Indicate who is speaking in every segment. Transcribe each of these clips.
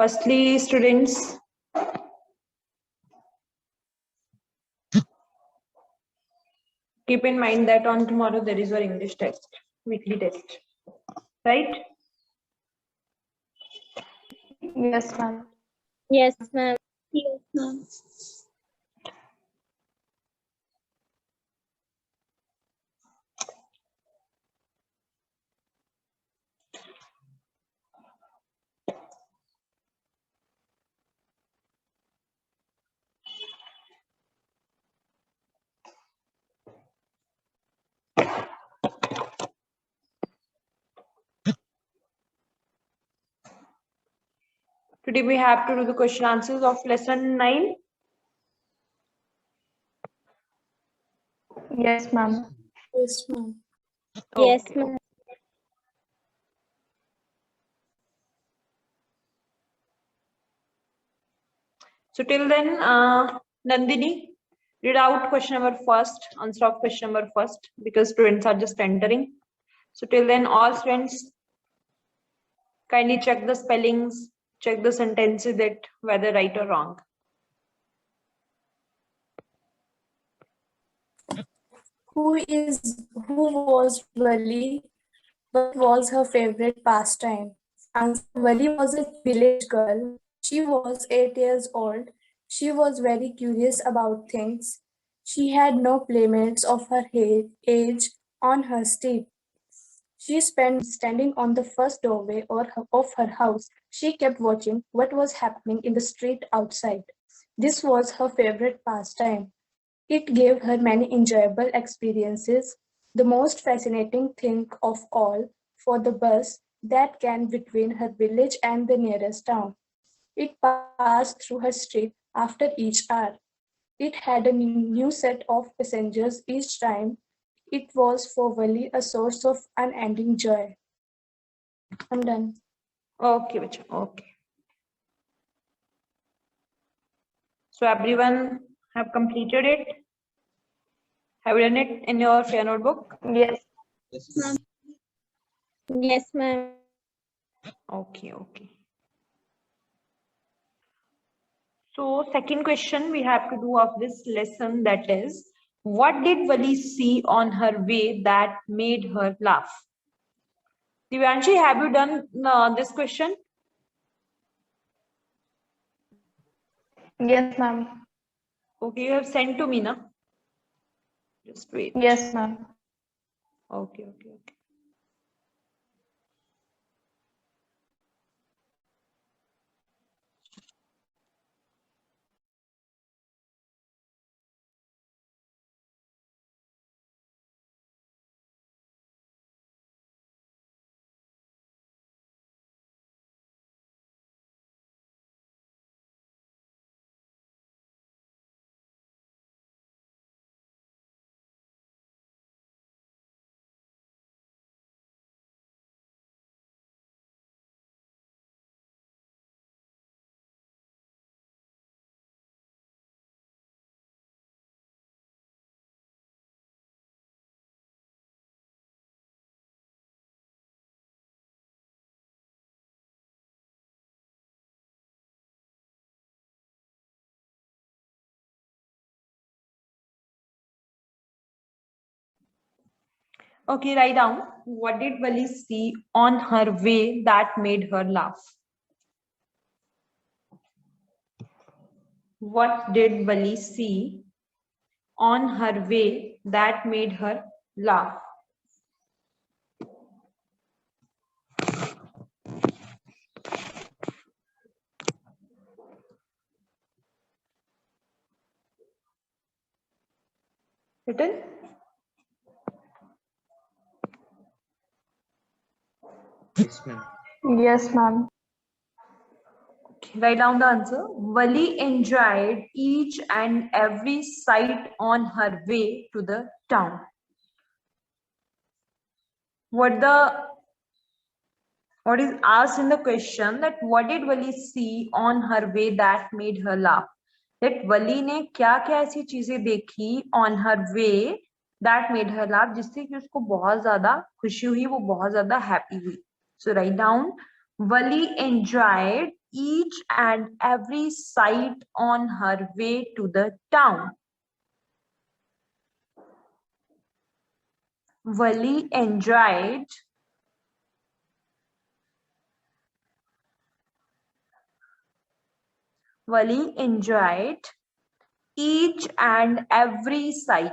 Speaker 1: Firstly, students, keep in mind that on tomorrow there is your English test, weekly test, right?
Speaker 2: Yes, ma'am.
Speaker 3: Yes, ma'am. Yes, ma'am.
Speaker 1: Today we have to do the question answers of lesson 9.
Speaker 2: Yes, ma'am.
Speaker 3: Yes, ma'am. Yes,
Speaker 1: Okay.
Speaker 3: ma'am.
Speaker 1: So till then, Nandini, read out question number first, answer of question number first, because students are just entering. So till then, all students kindly check the spellings, check the sentences that whether right or wrong.
Speaker 4: Who was Wali? What was her favorite pastime? Answer: Wali was a village girl. She was 8 years old. She was very curious about things. She had no playmates of her age on her street. She spent standing on the first doorway of her house. She kept watching what was happening in the street outside. This was her favorite pastime. It gave her many enjoyable experiences. The most fascinating thing of all, for the bus that came between her village and the nearest town. It passed through her street after each hour. It had a new set of passengers each time. It was for Wali a source of unending joy. I'm done.
Speaker 1: Okay, bacha, okay. So everyone have completed it? Have you done it in your fair notebook?
Speaker 2: Yes.
Speaker 3: Yes, ma'am.
Speaker 1: Okay, okay. So second question we have to do of this lesson, that is, what did Wali see on her way that made her laugh? Divyanshi, have you done this question?
Speaker 2: Yes, ma'am.
Speaker 1: Okay, you have sent to me, na? Just wait.
Speaker 2: Yes, ma'am.
Speaker 1: Okay, okay, okay. Okay, write down. What did Wali see on her way that made her laugh? What did Wali see on her way that made her laugh? Written?
Speaker 5: Yes, ma'am.
Speaker 2: Yes, ma'am.
Speaker 1: Write down the answer. Wali enjoyed each and every sight on her way to the town. What is asked in the question, that what did Wali see on her way that made her laugh? That Wali ने क्या क्या ऐसी चीजें देखी on her way that made her laugh, जिससे कि उसको बहुत ज्यादा खुशी हुई, वो बहुत ज्यादा happy हुई. So write down, Wali enjoyed each and every sight on her way to the town. Wali enjoyed each and every sight.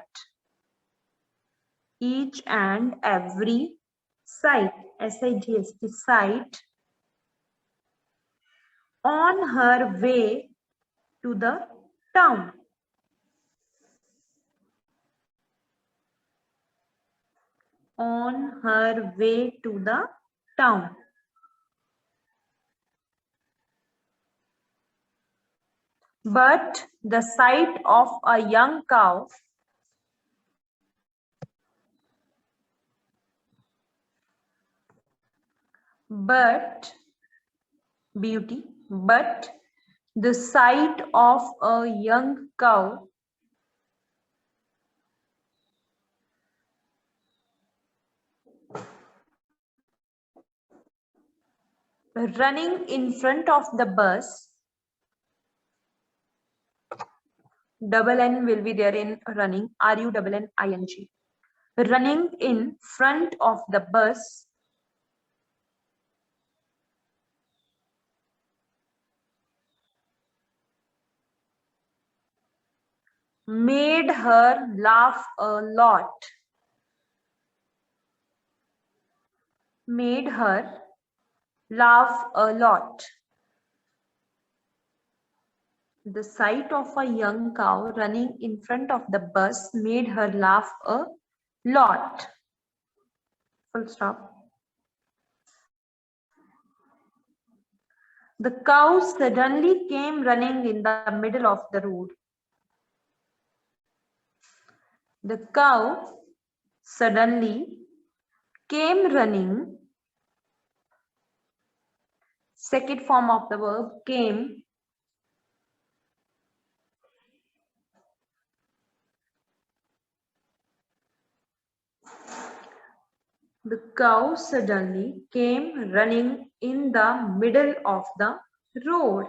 Speaker 1: Each and every sight, S-I-G-H-T, sight on her way to the town. On her way to the town. But the sight of a young cow but the sight of a young cow running in front of the bus, double N will be there in running, R-U-N-N-I-N-G. Running in front of the bus made her laugh a lot. Made her laugh a lot. The sight of a young cow running in front of the bus made her laugh a lot. Full stop. The cow suddenly came running in the middle of the road. The cow suddenly came running. Second form of the verb came. The cow suddenly came running in the middle of the road.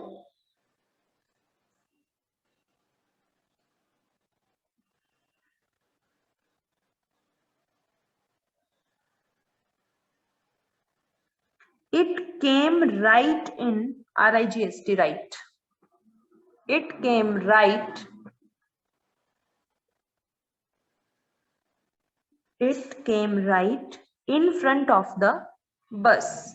Speaker 1: It came right in, R-I-G-S-T, right. It came right. It came right in front of the bus.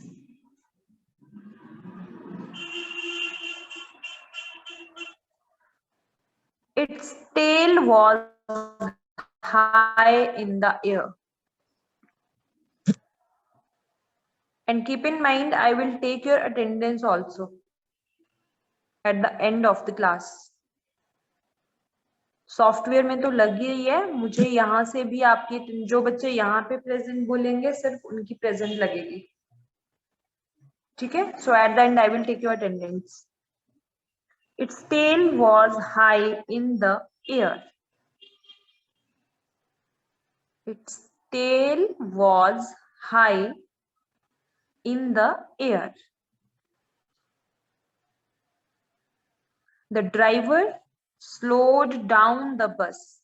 Speaker 1: Its tail was high in the air. And keep in mind, I will take your attendance also at the end of the class. Software में तो लगी ही है, मुझे यहाँ से भी आपके जो बच्चे यहाँ पे प्रेजेंट बोलेंगे सिर्फ उनकी प्रेजेंट लगेगी. ठीक है? So at the end I will take your attendance. Its tail was high in the air. Its tail was high in the air. The driver slowed down the bus.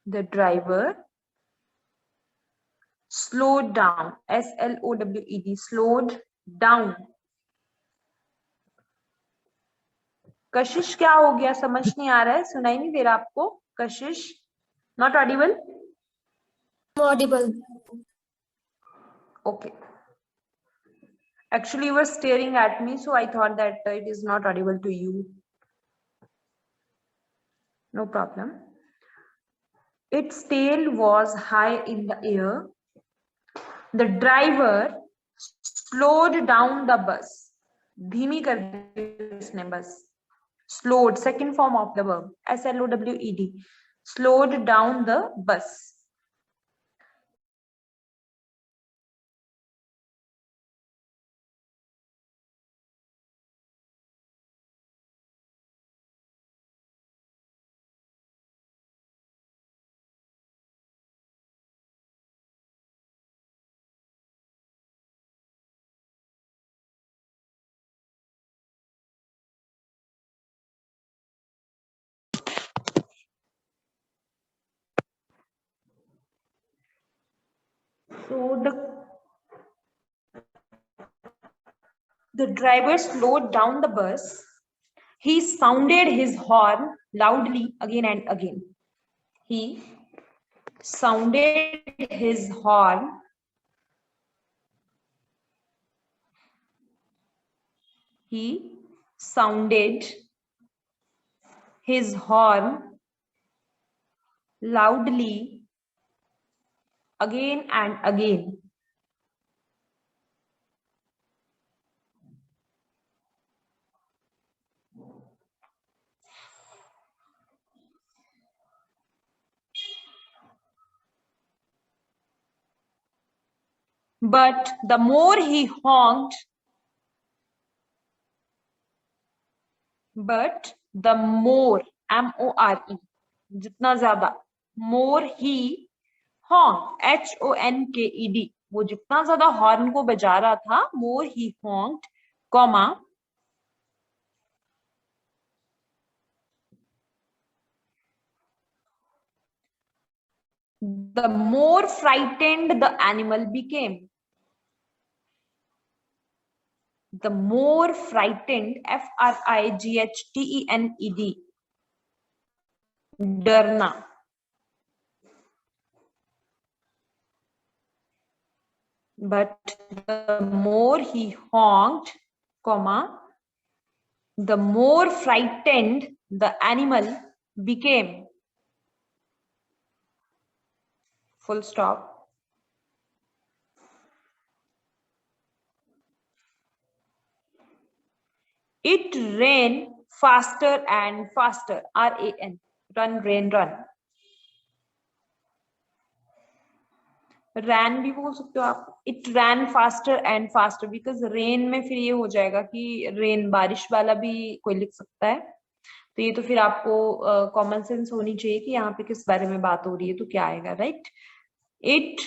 Speaker 1: The driver slowed down, S-L-O-W-E-D, slowed down. कशिश क्या हो गया, समझ नहीं आ रहा है, सुनाई नहीं दे रहा आपको? कशिश, not audible?
Speaker 3: Audible.
Speaker 1: Okay. Actually, you were staring at me, so I thought that it is not audible to you. No problem. Its tail was high in the air. The driver slowed down the bus. धीमी कर दी उसने बस. Slowed, second form of the verb, S-L-O-W-E-D. Slowed down the bus. So the driver slowed down the bus. He sounded his horn loudly again and again. He sounded his horn. He sounded his horn loudly again and again. But the more he honked, but the more, M-O-R-E, जितना ज्यादा, more he honked, H-O-N-K-E-D, वो जितना ज्यादा horn को बजा रहा था, more he honked, comma, the more frightened the animal became. The more frightened, F-R-I-G-H-T-E-N-E-D, डरना. But the more he honked, comma, the more frightened the animal became. Full stop. It ran faster and faster. R-A-N. Run, rain, run. Ran भी बोल सकते हो आप. It ran faster and faster because rain में फिर ये हो जाएगा कि rain बारिश वाला भी कोई लिख सकता है. तो ये तो फिर आपको कॉमन सेंस होनी चाहिए कि यहाँ पे किस बारे में बात हो रही है तो क्या आएगा, right? It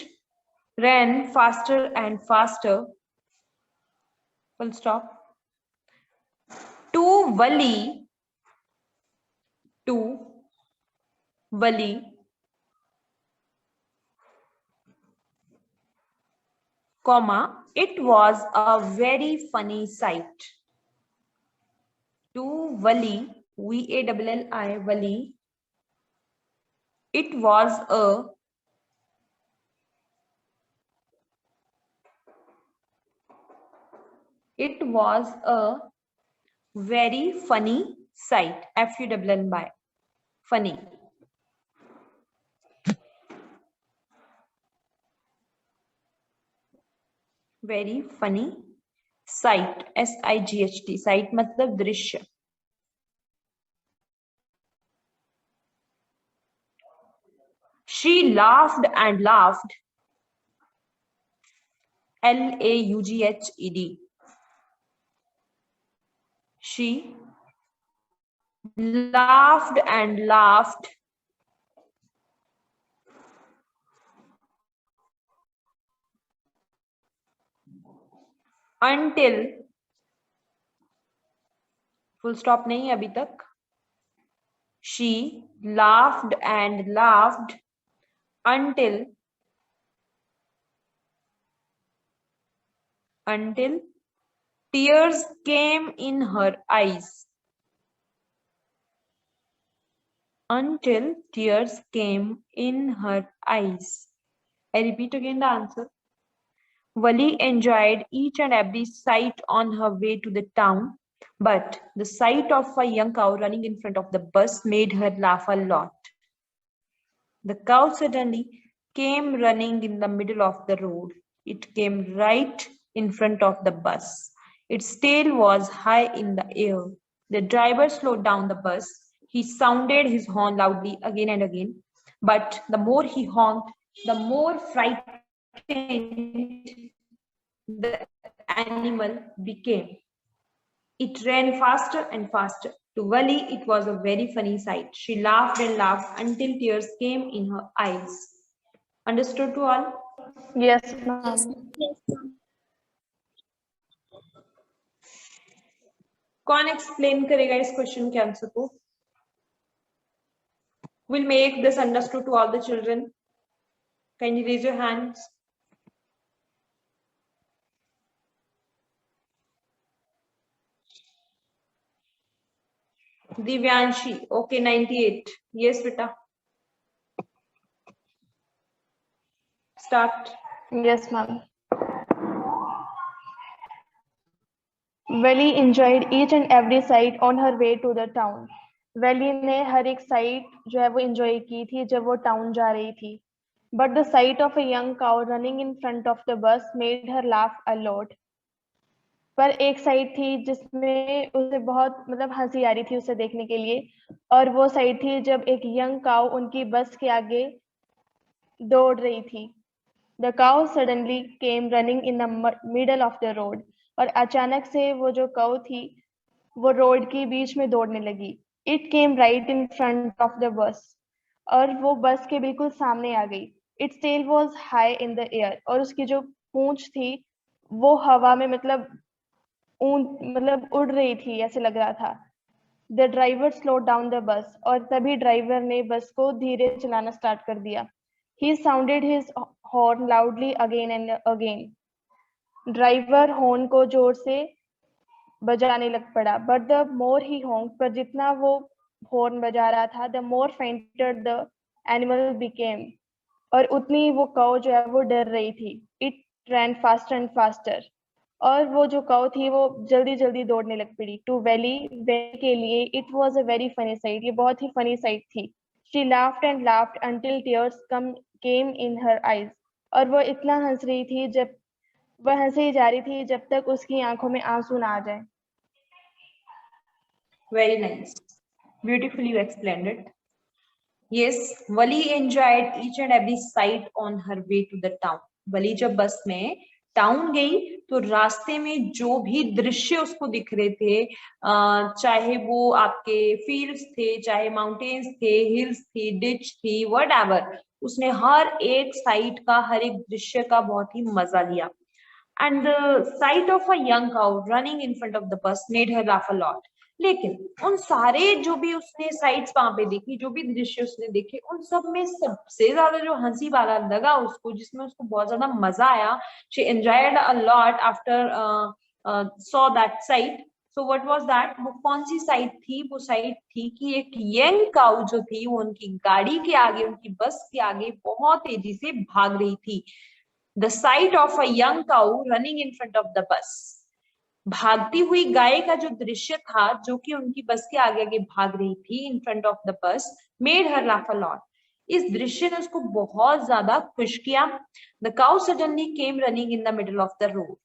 Speaker 1: ran faster and faster. Full stop. To Wali, comma, it was a very funny sight. To Wali, W-A-L-L-I, Wali, it was a very funny sight. F-U-N-N-Y, funny. Very funny sight. S-I-G-H-T. Sight मतलब दृश्य. She laughed and laughed. L-A-U-G-H-E-D. She laughed and laughed until, full stop नहीं अभी तक. She laughed and laughed until tears came in her eyes. Until tears came in her eyes. I repeat again the answer. Wali enjoyed each and every sight on her way to the town, but the sight of a young cow running in front of the bus made her laugh a lot. The cow suddenly came running in the middle of the road. It came right in front of the bus. Its tail was high in the air. The driver slowed down the bus. He sounded his horn loudly again and again, but the more he honked, the more frightened the animal became. It ran faster and faster. To Wali, it was a very funny sight. She laughed and laughed until tears came in her eyes. Understood to all?
Speaker 2: Yes, ma'am.
Speaker 3: Yes, ma'am.
Speaker 1: कौन explain करेगा इस question के answer को? Will make this understood to all the children. Can you raise your hands? Divyanshi, okay, 98. Yes, beta. Start.
Speaker 2: Yes, ma'am. Valley enjoyed each and every sight on her way to the town. Valley ने हर एक site जो है वो enjoy की थी जब वो town जा रही थी. But the sight of a young cow running in front of the bus made her laugh a lot. पर एक साइड थी जिसमें उसे बहुत मतलब हंसी आ रही थी उसे देखने के लिए, और वो साइड थी जब एक यंग काऊ उनकी बस के आगे दौड़ रही थी. The cow suddenly came running in the middle of the road. और अचानक से वो जो काऊ थी वो रोड के बीच में दौड़ने लगी. It came right in front of the bus. और वो बस के बिल्कुल सामने आ गई. Its tail was high in the air. और उसकी जो पूंछ थी वो हवा में मतलब उड़ रही थी ऐसे लग रहा था. The driver slowed down the bus. और तभी ड्राइवर ने बस को धीरे चलाना स्टार्ट कर दिया. He sounded his horn loudly again and again. Driver horn को जोर से बजाने लग पड़ा. But the more he honked, पर जितना वो हॉर्न बजा रहा था, the more fainter the animal became. और उतनी वो काऊ जो है वो डर रही थी. It ran faster and faster. और वो जो काऊ थी वो जल्दी जल्दी दौड़ने लग पड़ी. टू वैली के लिए it was a very funny site. ये बहुत ही फनी साइट थी. She laughed and laughed until tears came in her eyes. और वो इतना हंस रही थी जब वह हंसे ही जा रही थी जब तक उसकी आंखों में आंसू ना आ जाए.
Speaker 1: Very nice. Beautifully you explained it. Yes, Vali enjoyed each and every sight on her way to the town. Vali जब बस में टाउन गई तो रास्ते में जो भी दृश्य उसको दिख रहे थे, चाहे वो आपके फील्ड्स थे, चाहे माउंटेन्स थे, हिल्स थी, डिच थी, व्हाटएवर, उसने हर एक साइट का, हर एक दृश्य का बहुत ही मजा लिया. And the sight of a young cow running in front of the bus made her laugh a lot. लेकिन उन सारे जो भी उसने साइट्स वहां पे देखी, जो भी दृश्य उसने देखे, उन सब में सबसे ज्यादा जो हंसी वाला लगा उसको, जिसमें उसको बहुत ज्यादा मजा आया, she enjoyed a lot after saw that sight. So what was that? वो कौन सी साइट थी? वो साइट थी कि एक यंग काऊ जो थी वो उनकी गाड़ी के आगे, उनकी बस के आगे बहुत तेजी से भाग रही थी. The sight of a young cow running in front of the bus. भागती हुई गाय का जो दृश्य था, जो कि उनकी बस के आगे आगे भाग रही थी, in front of the bus, made her laugh a lot. इस दृश्य ने उसको बहुत ज्यादा खुश किया. The cow suddenly came running in the middle of the road.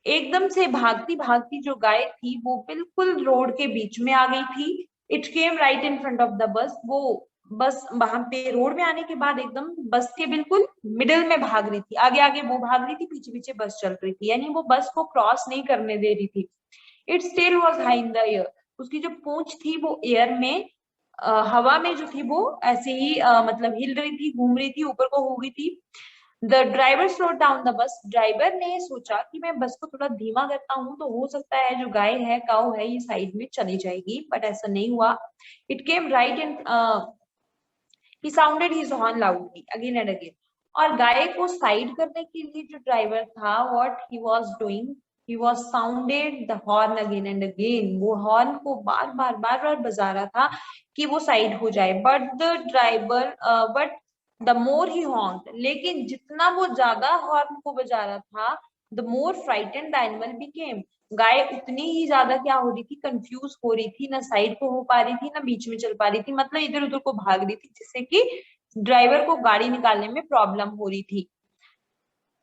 Speaker 1: एकदम से भागती भागती जो गाय थी वो बिल्कुल रोड के बीच में आ गई थी. It came right in front of the bus. वो बस वहां पे रोड में आने के बाद एकदम बस के बिल्कुल मिडिल में भाग रही थी. आगे आगे वो भाग रही थी, पीछे पीछे बस चल रही थी, यानी वो बस को क्रॉस नहीं करने दे रही थी. Its tail was high in the air. उसकी जो पूंछ थी वो एयर में, हवा में जो थी वो ऐसे ही मतलब हिल रही थी, घूम रही थी, ऊपर को हो गई थी. The driver slowed down the bus. Driver ने सोचा कि मैं बस को थोड़ा धीमा करता हूँ तो हो सकता है जो गाय है, काऊ है, ये साइड में चली जाएगी, बट ऐसा नहीं हुआ. It came right in. He sounded his horn loudly again and again. और गाय को साइड करने के लिए जो ड्राइवर था, what he was doing, he was sounded the horn again and again. वो हॉर्न को बार बार बजा रहा था कि वो साइड हो जाए. But the driver, but the more he honked, लेकिन जितना वो ज्यादा हॉर्न को बजा रहा था, the more frightened the animal became. गाय उतनी ही ज्यादा क्या हो रही थी, कंफ्यूज हो रही थी, ना साइड को हो पा रही थी, ना बीच में चल पा रही थी, मतलब इधर उधर को भाग रही थी, जिससे कि ड्राइवर को गाड़ी निकालने में प्रॉब्लम हो रही थी.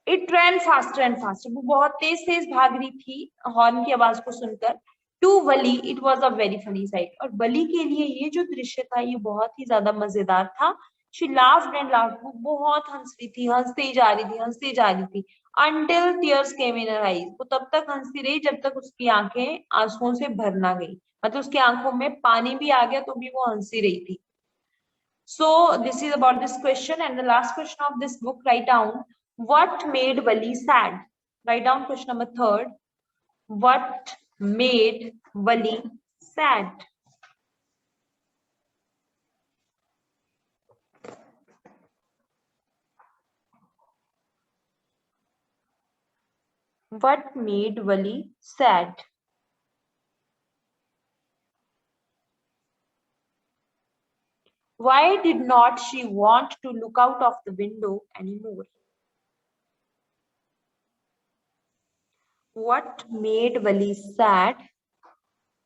Speaker 1: It ran faster and faster. वो बहुत तेज तेज भाग रही थी हॉर्न की आवाज को सुनकर. To Wally it was a very funny sight. और वली के लिए ये जो दृश्य था ये बहुत ही ज्यादा मजेदार था. She laughed and laughed. वो बहुत हंस रही थी, हंसते ही जा रही थी, हंसते ही जा रही थी. Until tears came in her eyes. वो तब तक हंसती रही जब तक उसकी आंखें आंसुओं से भर ना गई, मतलब उसकी आंखों में पानी भी आ गया तो भी वो हंसती रही थी. So this is about this question, and the last question of this book, write down what made Vali sad. Write down question number 3. What made Vali sad? What made Vali sad? Why did not she want to look out of the window anymore? What made Vali sad?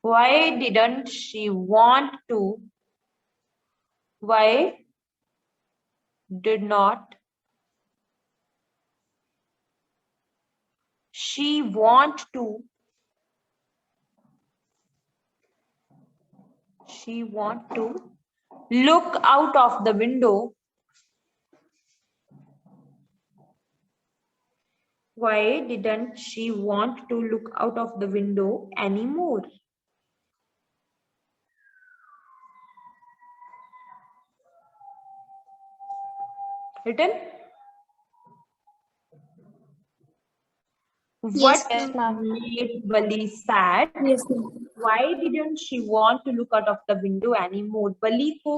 Speaker 1: Why didn't she want to? Why did not she want to? She want to look out of the window. Why didn't she want to look out of the window anymore? Written?
Speaker 3: Yes,
Speaker 1: What
Speaker 2: ma'am.
Speaker 1: made Vali sad?
Speaker 3: Yes, ma'am.
Speaker 1: Why didn't she want to look out of the window anymore? वली को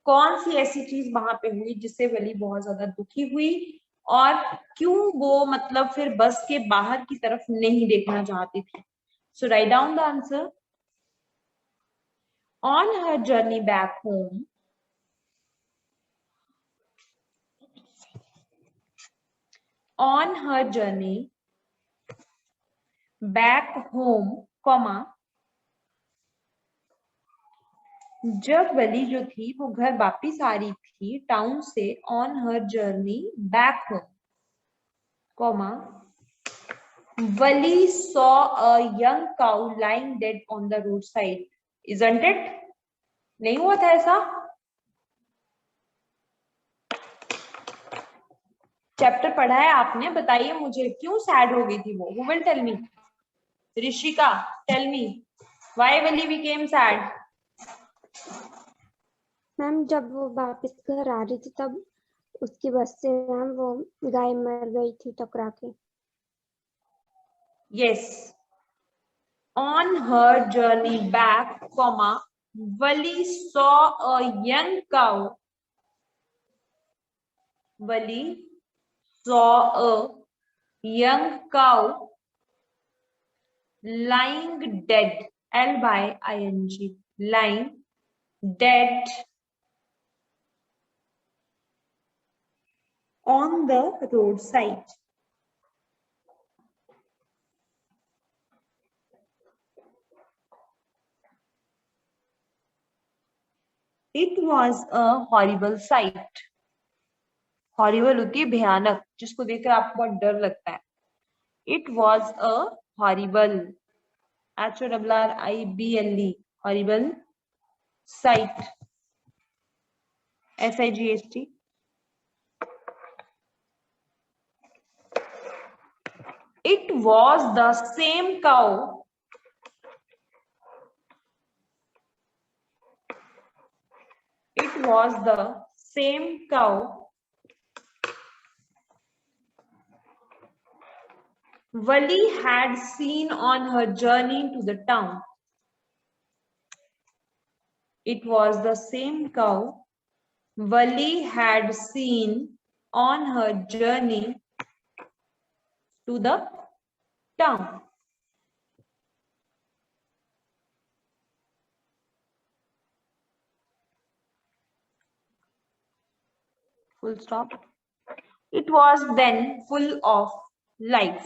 Speaker 1: कौन सी ऐसी चीज वहां पे हुई जिससे वली बहुत ज्यादा दुखी हुई और क्यों वो मतलब फिर बस के बाहर की तरफ नहीं देखना चाहती थी? So write down the answer. On her journey back home, on her journey back home, comma, जब वली जो थी वो घर वापिस आ रही थी टाउन से on her journey back home, comma, Wali saw a young cow lying dead on the road side. Isn't it? नहीं हुआ था ऐसा? चैप्टर पढ़ा है आपने, बताइए मुझे क्यों सैड हो गई थी वो? Who will tell me? Rishika, tell me why Wali became sad?
Speaker 6: Ma'am जब वो वापस घर आ रही थी तब उसकी बस से मैम वो गाय मर गई थी टकरा के.
Speaker 1: Yes. On her journey back, comma, Vali saw a young cow. Vali saw a young cow lying dead. L-Y-I-N-G. Lying dead on the roadside. It was a horrible sight. Horrible होती है भयानक, जिसको देखकर आपको बहुत डर लगता है. It was a horrible, H-O-R-R-I-B-L-E, horrible sight, S-I-G-H-T. It was the same cow. It was the same cow Vali had seen on her journey to the town. It was the same cow Vali had seen on her journey to the town. Full stop. It was then full of life.